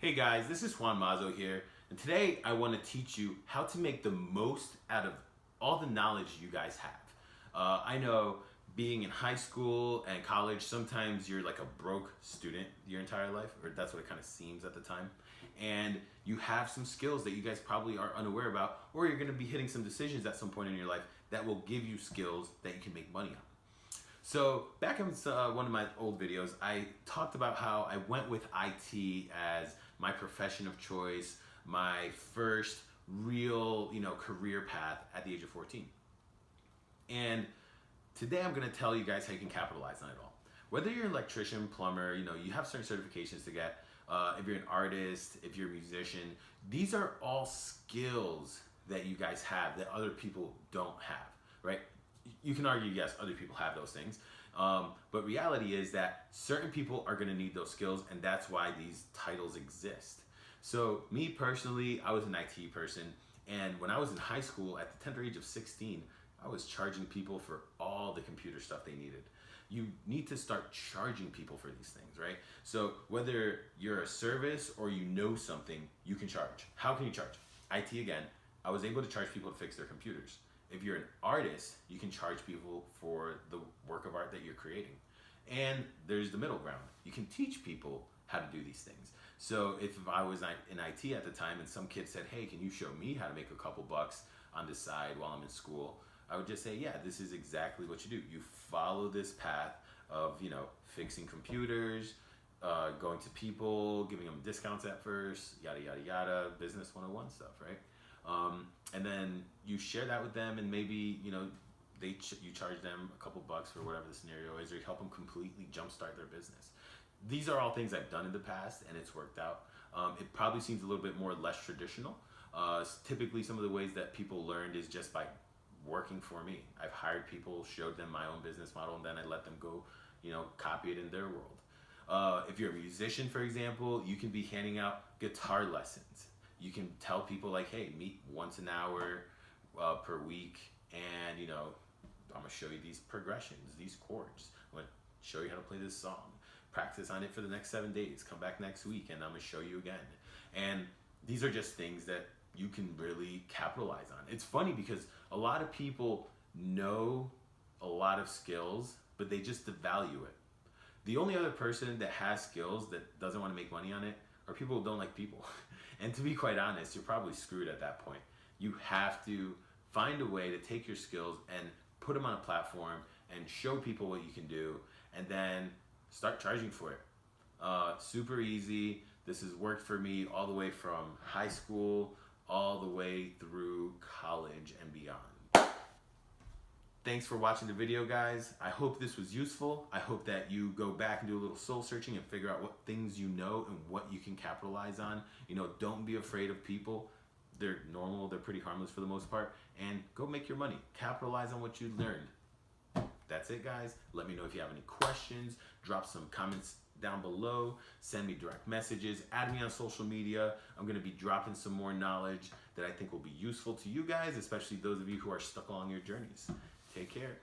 Hey guys, this is Juan Mazo here, and today I want to teach you how to make the most out of all the knowledge you guys have. I know being in high school and college, sometimes you're like a broke student your entire life, or that's what it kind of seems at the time, and you have some skills that you guys probably are unaware about, or you're going to be hitting some decisions at some point in your life that will give you skills that you can make money on. So back in one of my old videos, I talked about how I went with IT as my profession of choice, my first real, career path at the age of 14. And today I'm going to tell you guys how you can capitalize on it all. Whether you're an electrician, plumber, you have certain certifications to get. If you're an artist, if you're a musician, these are all skills that you guys have that other people don't have, right? You can argue, yes, other people have those things. But reality is that certain people are going to need those skills, and that's why these titles exist. So me personally, I was an IT person, and when I was in high school at the tender age of 16, I was charging people for all the computer stuff they needed. You need to start charging people for these things, right? So whether you're a service or you know something, you can charge. How can you charge? IT again, I was able to charge people to fix their computers. If you're an artist, you can charge people for the work of art that you're creating. And there's the middle ground. You can teach people how to do these things. So if I was in IT at the time and some kid said, hey, can you show me how to make a couple bucks on the side while I'm in school? I would just say, yeah, this is exactly what you do. You follow this path of, fixing computers, going to people, giving them discounts at first, yada, yada, yada, business 101 stuff, right? And then you share that with them, and maybe you charge them a couple bucks for whatever the scenario is, or you help them completely jumpstart their business. These are all things I've done in the past, and it's worked out. It probably seems a little bit more less traditional. Typically, some of the ways that people learned is just by working for me. I've hired people, showed them my own business model, and then I let them go, copy it in their world. If you're a musician, for example, you can be handing out guitar lessons. You can tell people like, hey, meet once an hour per week, and I'm gonna show you these progressions, these chords. I'm gonna show you how to play this song. Practice on it for the next 7 days. Come back next week, and I'm gonna show you again. And these are just things that you can really capitalize on. It's funny because a lot of people know a lot of skills, but they just devalue it. The only other person that has skills that doesn't want to make money on it are people who don't like people. And to be quite honest, you're probably screwed at that point. You have to find a way to take your skills and put them on a platform and show people what you can do, and then start charging for it. Super easy. This has worked for me all the way from high school, all the way through college and beyond. Thanks for watching the video, guys. I hope this was useful. I hope that you go back and do a little soul searching and figure out what things you know and what you can capitalize on. Don't be afraid of people. They're normal, they're pretty harmless for the most part. And go make your money. Capitalize on what you learned. That's it, guys. Let me know if you have any questions. Drop some comments down below. Send me direct messages. Add me on social media. I'm going to be dropping some more knowledge that I think will be useful to you guys, especially those of you who are stuck along your journeys. Take care.